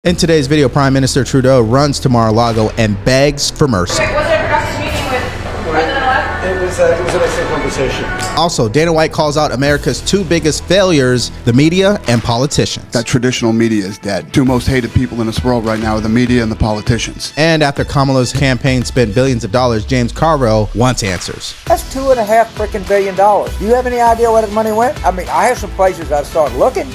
In today's video, Prime Minister Trudeau runs to Mar-a-Lago and begs for mercy. Was it a productive meeting with President-elect? It was an excellent conversation. Also, Dana White calls out America's two biggest failures, the media and politicians. That traditional media is dead. Two most hated people in this world right now are the media and the politicians. And after Kamala's campaign spent billions of dollars, James Carville wants answers. That's $2.5 freaking billion. Do you have any idea where that money went? I mean, I have some places I've started looking.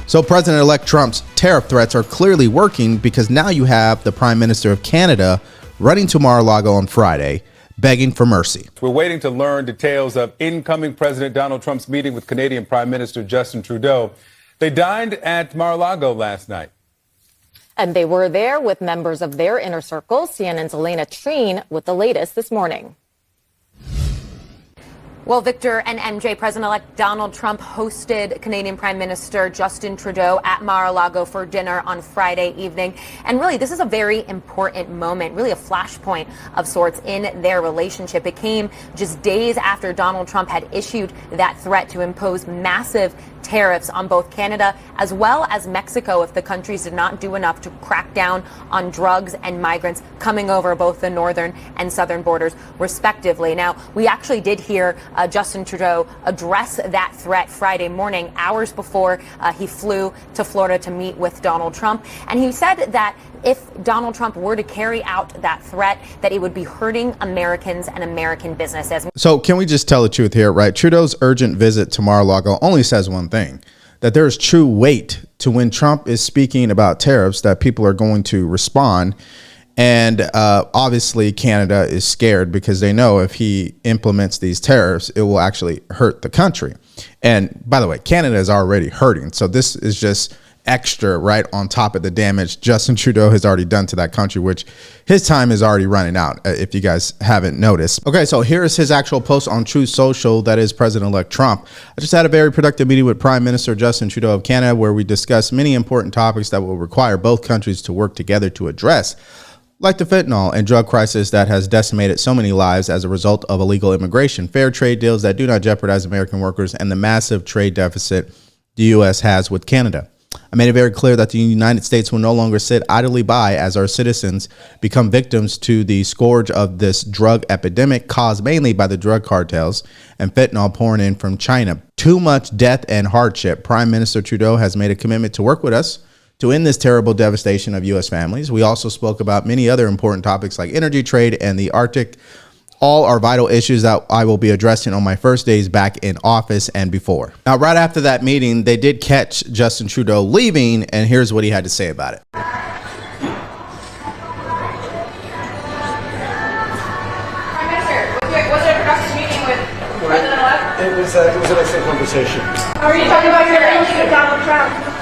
So President-elect Trump's tariff threats are clearly working because now you have the Prime Minister of Canada running to Mar-a-Lago on Friday, begging for mercy. We're waiting to learn details of incoming President Donald Trump's meeting with Canadian Prime Minister Justin Trudeau. They dined at Mar-a-Lago last night. And they were there with members of their inner circle. CNN's Elena Treen with the latest this morning. Well, Victor and MJ, President-elect Donald Trump hosted Canadian Prime Minister Justin Trudeau at Mar-a-Lago for dinner on Friday evening. And really, this is a very important moment, really a flashpoint of sorts in their relationship. It came just days after Donald Trump had issued that threat to impose massive tariffs on both Canada as well as Mexico if the countries did not do enough to crack down on drugs and migrants coming over both the northern and southern borders, respectively. Now, we actually did hear Justin Trudeau address that threat Friday morning, hours before he flew to Florida to meet with Donald Trump. And he said that if Donald Trump were to carry out that threat, that it would be hurting Americans and American businesses. So can we just tell the truth here, right? Trudeau's urgent visit to Mar-a-Lago only says one thing, that there is true weight to when Trump is speaking about tariffs, that people are going to respond. And obviously Canada is scared because they know if he implements these tariffs, it will actually hurt the country. And by the way, Canada is already hurting. So this is just extra right on top of the damage Justin Trudeau has already done to that country, which his time is already running out, if you guys haven't noticed. Okay, so here is his actual post on Truth Social, that is President-elect Trump. I just had a very productive meeting with Prime Minister Justin Trudeau of Canada, where we discussed many important topics that will require both countries to work together to address, like the fentanyl and drug crisis that has decimated so many lives as a result of illegal immigration, fair trade deals that do not jeopardize American workers, and the massive trade deficit the U.S. has with Canada. I made it very clear that the United States will no longer sit idly by as our citizens become victims to the scourge of this drug epidemic caused mainly by the drug cartels and fentanyl pouring in from China. Too much death and hardship. Prime Minister Trudeau has made a commitment to work with us to end this terrible devastation of U.S. families. We also spoke about many other important topics like energy, trade, and the Arctic. All are vital issues that I will be addressing on my first days back in office and before. Now, right after that meeting, they did catch Justin Trudeau leaving, and here's what he had to say about it. Prime Minister, was it a productive meeting with President-elect? It was an excellent conversation. How are you talking about your relationship with Donald Trump?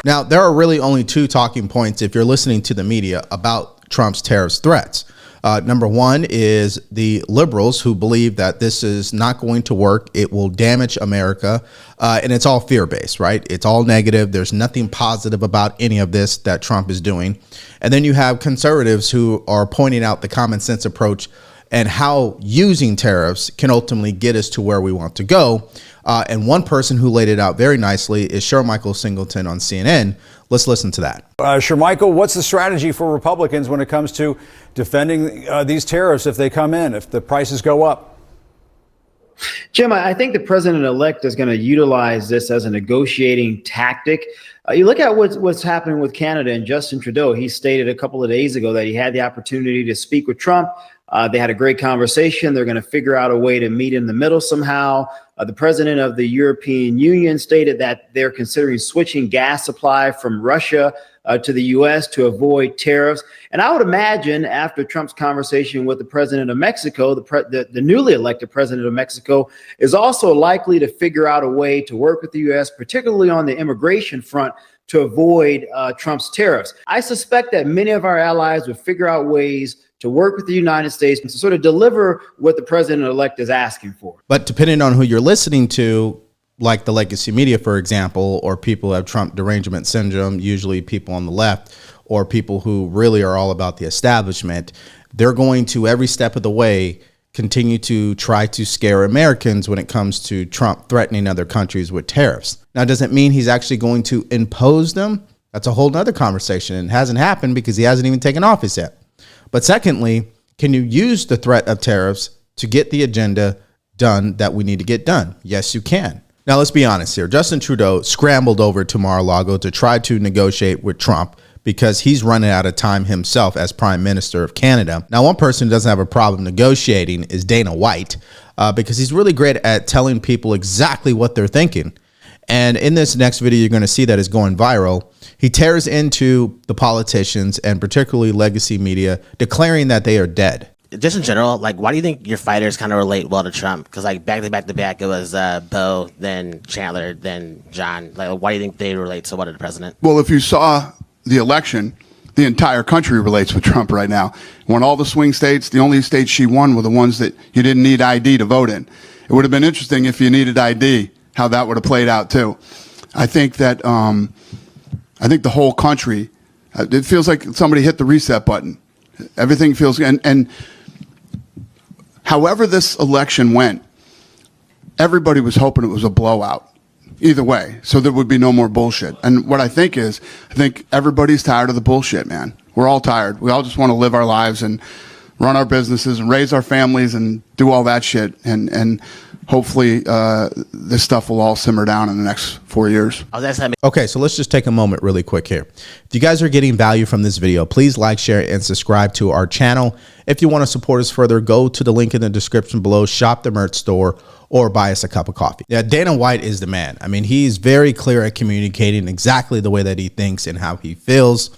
Now, there are really only two talking points if you're listening to the media about Trump's tariffs threats. Number one is the liberals who believe that this is not going to work. It will damage America. And it's all fear-based, right? It's all negative. There's nothing positive about any of this that Trump is doing. And then you have conservatives who are pointing out the common sense approach and how using tariffs can ultimately get us to where we want to go. And one person who laid it out very nicely is Michael Singleton on CNN. Let's listen to that. Michael, what's the strategy for Republicans when it comes to defending these tariffs if they come in, if the prices go up? Jim, I think the president-elect is going to utilize this as a negotiating tactic. You look at what's happening with Canada and Justin Trudeau. He stated a couple of days ago that he had the opportunity to speak with Trump. They had a great conversation. They're going to figure out a way to meet in the middle somehow. The president of the European Union stated that they're considering switching gas supply from Russia to the U.S. to avoid tariffs. And I would imagine after Trump's conversation with the president of Mexico, the newly elected president of Mexico is also likely to figure out a way to work with the U.S., particularly on the immigration front, to avoid Trump's tariffs. I suspect that many of our allies would figure out ways to work with the United States and to sort of deliver what the president-elect is asking for. But depending on who you're listening to, like the legacy media, for example, or people who have Trump derangement syndrome, usually people on the left, or people who really are all about the establishment, they're going to every step of the way continue to try to scare Americans when it comes to Trump threatening other countries with tariffs. Now, does it mean he's actually going to impose them? That's a whole nother conversation, and it hasn't happened because he hasn't even taken office yet. But secondly, can you use the threat of tariffs to get the agenda done that we need to get done? Yes, you can. Now, let's be honest here. Justin Trudeau scrambled over to Mar-a-Lago to try to negotiate with Trump because he's running out of time himself as Prime Minister of Canada. Now, one person who doesn't have a problem negotiating is Dana White, because he's really great at telling people exactly what they're thinking. And in this next video, you're going to see that is going viral. He tears into the politicians and particularly legacy media, declaring that they are dead. Just in general, like, why do you think your fighters kind of relate well to Trump? Because, like, back to back, it was Bo, then Chandler, then John. Like, why do you think they relate so well to the president? Well, if you saw the election, the entire country relates with Trump right now. When all the swing states, the only states she won were the ones that you didn't need ID to vote in. It would have been interesting if you needed ID, how that would have played out too. I think that I think the whole country, it feels like somebody hit the reset button. Everything feels, and however this election went, everybody was hoping it was a blowout either way, so there would be no more bullshit. And what I think is, I think everybody's tired of the bullshit, man. We're all tired. We all just want to live our lives and run our businesses and raise our families and do all that shit. And hopefully this stuff will all simmer down in the next 4 years. Okay, so let's just take a moment really quick here. If you guys are getting value from this video, please like, share, and subscribe to our channel. If you want to support us further, go to the link in the description below, shop the merch store, or buy us a cup of coffee. Yeah, Dana White is the man. I mean, he's very clear at communicating exactly the way that he thinks and how he feels.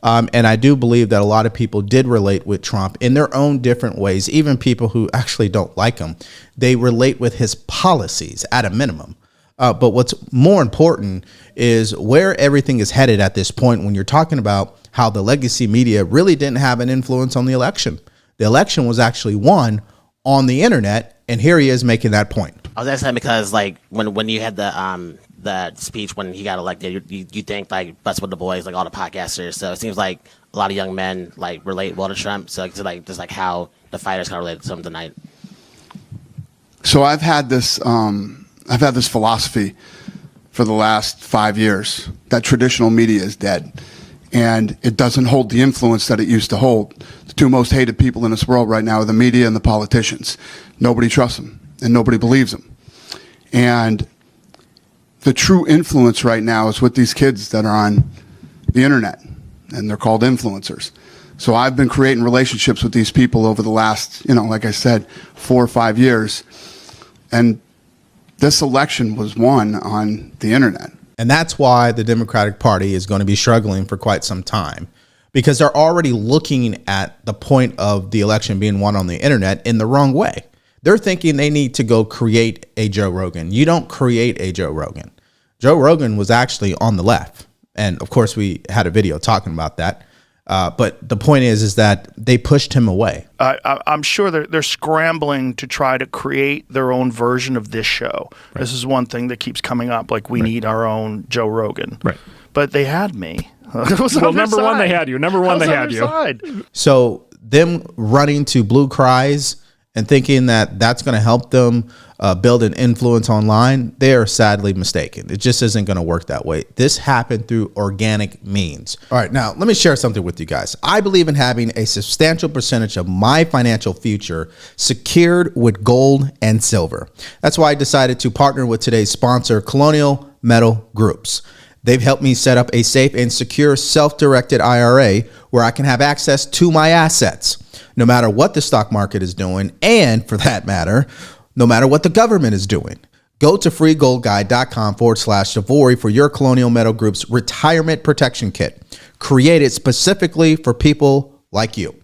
And I do believe that a lot of people did relate with Trump in their own different ways, even people who actually don't like him. They relate with his policies at a minimum. But what's more important is where everything is headed at this point when you're talking about how the legacy media really didn't have an influence on the election. The election was actually won on the internet, and here he is making that point. I was asking because, like, when you had the speech when he got elected, you think, like, Butts with the Boys, like all the podcasters. So it seems like a lot of young men, like, relate well to Trump. So it's like just like how the fighters kind of related to him tonight. So I've had this philosophy for the last 5 years that traditional media is dead, and it doesn't hold the influence that it used to hold. The two most hated people in this world right now are the media and the politicians. Nobody trusts them, and nobody believes them. And the true influence right now is with these kids that are on the internet, and they're called influencers. So I've been creating relationships with these people over the last, like I said, 4 or 5 years. And this election was won on the internet. And that's why the Democratic Party is going to be struggling for quite some time, because they're already looking at the point of the election being won on the internet in the wrong way. They're thinking they need to go create a Joe Rogan. You don't create a Joe Rogan. Joe Rogan was actually on the left. And of course, we had a video talking about that. But the point is that they pushed him away. I'm sure they're scrambling to try to create their own version of this show. Right. This is one thing that keeps coming up. Like, we need our own Joe Rogan. Right. But they had me. Well, number one, they had you. Number one, they had you. So them running to Blue Cries and thinking that that's going to help them build an influence online, they are sadly mistaken. It just isn't going to work that way. This happened through organic means. All right, now let me share something with you guys. I believe in having a substantial percentage of my financial future secured with gold and silver. That's why I decided to partner with today's sponsor, Colonial Metal Groups. They've helped me set up a safe and secure self-directed IRA where I can have access to my assets, no matter what the stock market is doing, and for that matter, no matter what the government is doing. Go to freegoldguide.com/Devori for your Colonial Metal Group's retirement protection kit, created specifically for people like you.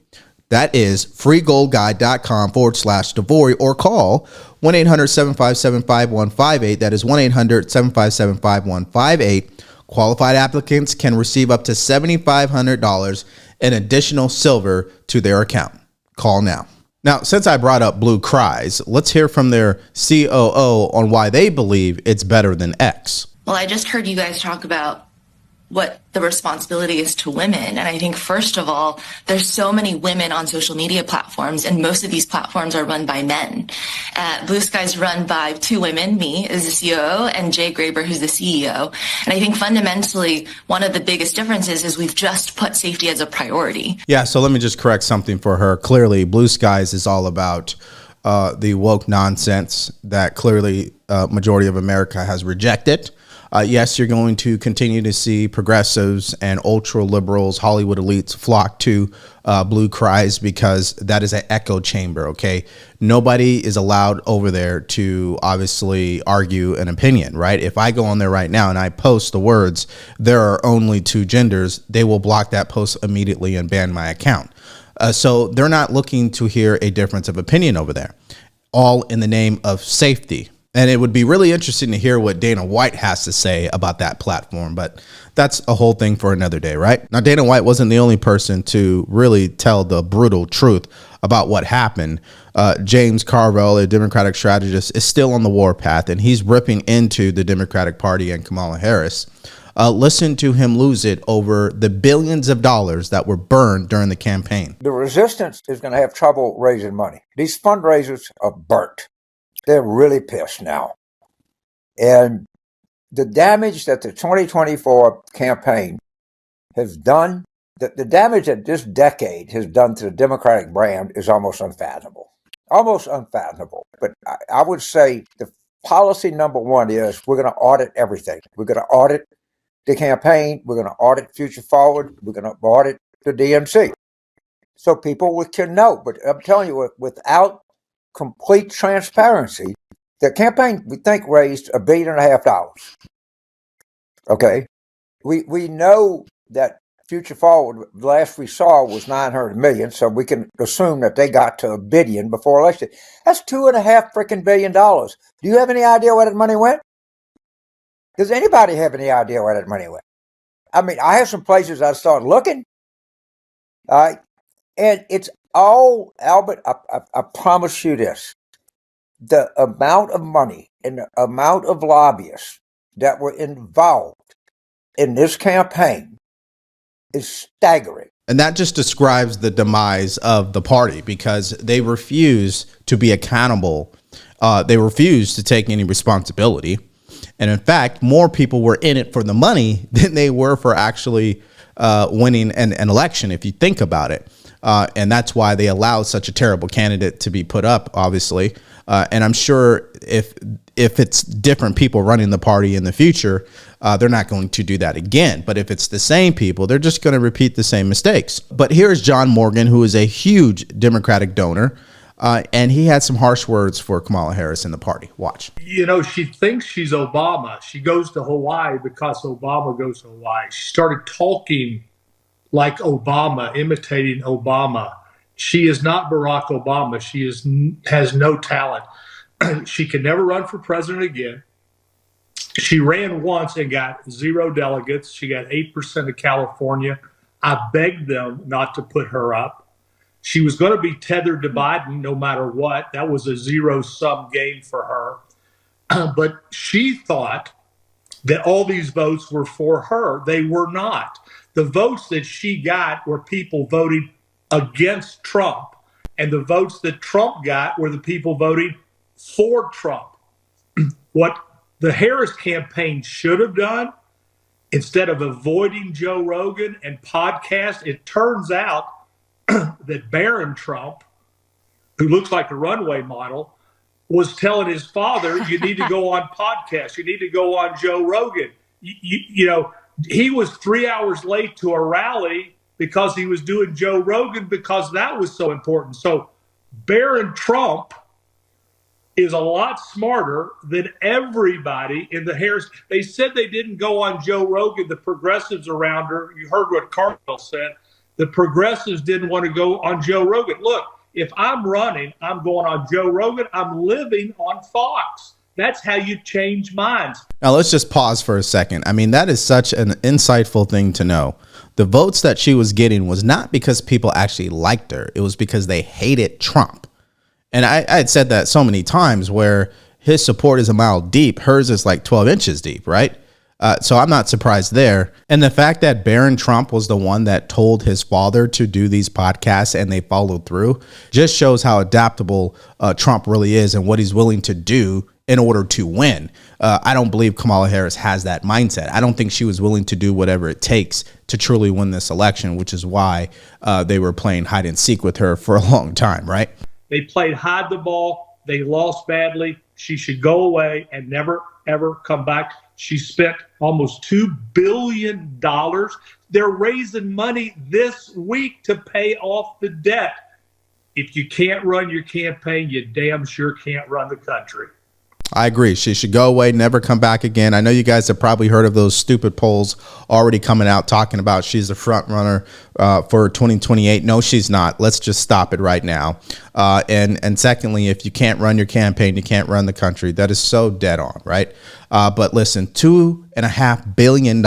That is freegoldguide.com/Devori, or call 1-800-757-5158. That is 1-800-757-5158. Qualified applicants can receive up to $7,500 in additional silver to their account. Call now. Now, since I brought up Blue Cries, let's hear from their COO on why they believe it's better than X. Well, I just heard you guys talk about what the responsibility is to women. And I think, first of all, there's so many women on social media platforms, and most of these platforms are run by men. Blue Sky's run by two women, me as the COO and Jay Graber, who's the CEO. And I think fundamentally, one of the biggest differences is we've just put safety as a priority. Yeah, so let me just correct something for her. Clearly, Blue Skies is all about the woke nonsense that clearly majority of America has rejected. Yes, you're going to continue to see progressives and ultra liberals, Hollywood elites flock to Blue Cries because that is an echo chamber. OK, nobody is allowed over there to obviously argue an opinion. Right. If I go on there right now and I post the words, there are only two genders, they will block that post immediately and ban my account. So they're not looking to hear a difference of opinion over there, all in the name of safety. And it would be really interesting to hear what Dana White has to say about that platform. But that's a whole thing for another day, right? Now, Dana White wasn't the only person to really tell the brutal truth about what happened. James Carville, a Democratic strategist, is still on the warpath, and he's ripping into the Democratic Party and Kamala Harris. Listen to him lose it over the billions of dollars that were burned during the campaign. The resistance is going to have trouble raising money. These fundraisers are burnt. They're really pissed now. And the damage that the 2024 campaign has done, the damage that this decade has done to the Democratic brand is almost unfathomable. Almost unfathomable. But I would say the policy number one is we're going to audit everything. We're going to audit the campaign. We're going to audit Future Forward. We're going to audit the DNC. So people can know. But I'm telling you, without complete transparency, the campaign, we think, raised $1.5 billion. Okay. We know that Future Forward, the last we saw was $900 million, so we can assume that they got to $1 billion before election. That's $2.5 billion. Do you have any idea where that money went? Does anybody have any idea where that money went? I mean, I have some places I started looking. All right. And it's all, Albert, I promise you this. The amount of money and the amount of lobbyists that were involved in this campaign is staggering. And that just describes the demise of the party because they refuse to be accountable. They refuse to take any responsibility. And in fact, more people were in it for the money than they were for actually winning an election, if you think about it. And that's why they allowed such a terrible candidate to be put up, obviously. And I'm sure if it's different people running the party in the future, they're not going to do that again. But if it's the same people, they're just going to repeat the same mistakes. But here's John Morgan, who is a huge Democratic donor. And he had some harsh words for Kamala Harris in the party. Watch. You know, she thinks she's Obama. She goes to Hawaii because Obama goes to Hawaii. She started talking like Obama, imitating Obama. She is not Barack Obama. She has no talent. She can never run for president again. She ran once and got 0 delegates. She got 8% of California. I begged them not to put her up. She was going to be tethered to Biden no matter what. That was a zero-sum game for her. But she thought that all these votes were for her. They were not. The votes that she got were people voting against Trump, and the votes that Trump got were the people voting for Trump. What the Harris campaign should have done, instead of avoiding Joe Rogan and podcasts, it turns out that Barron Trump, who looks like a runway model, was telling his father, you need to go on podcasts, you need to go on Joe Rogan. You know, he was 3 hours late to a rally because he was doing Joe Rogan because that was so important. So Barron Trump is a lot smarter than everybody in the Harris. They said they didn't go on Joe Rogan, the progressives around her. You heard what Carville said. The progressives didn't want to go on Joe Rogan. Look, if I'm running, I'm going on Joe Rogan. I'm living on Fox. That's how you change minds. Now, let's just pause for a second. I mean, that is such an insightful thing to know. The votes that she was getting was not because people actually liked her. It was because they hated Trump. And I had said that so many times where his support is a mile deep. Hers is like 12 inches deep, right? So I'm not surprised there. And the fact that Barron Trump was the one that told his father to do these podcasts and they followed through just shows how adaptable Trump really is and what he's willing to do in order to win. I don't believe Kamala Harris has that mindset. I don't think she was willing to do whatever it takes to truly win this election, which is why they were playing hide and seek with her for a long time, right? They played hide the ball. They lost badly. She should go away and never, ever come back. She spent almost $2 billion. They're raising money this week to pay off the debt. If you can't run your campaign, you damn sure can't run the country. I agree. She should go away, never come back again. I know you guys have probably heard of those stupid polls already coming out talking about she's the front runner for 2028. No, she's not. Let's just stop it right now. And secondly, if you can't run your campaign, you can't run the country. That is so dead on, right? But listen, $2.5 billion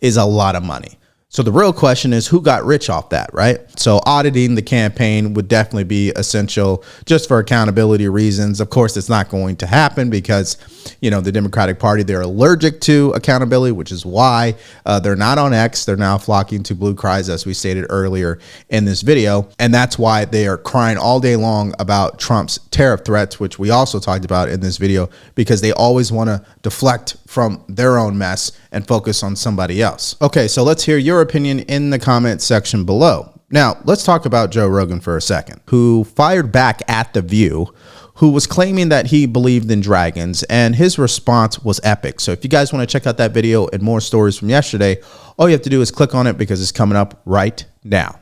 is a lot of money. So the real question is who got rich off that, right? So auditing the campaign would definitely be essential just for accountability reasons. Of course, it's not going to happen because, you know, the Democratic Party, they're allergic to accountability, which is why they're not on X. They're now flocking to blue cries, as we stated earlier in this video. And that's why they are crying all day long about Trump's tariff threats, which we also talked about in this video, because they always want to deflect from their own mess and focus on somebody else. Okay, so let's hear your opinion in the comment section below. Now, let's talk about Joe Rogan for a second, who fired back at The View, who was claiming that he believed in dragons, and his response was epic. So if you guys want to check out that video and more stories from yesterday, all you have to do is click on it because it's coming up right now.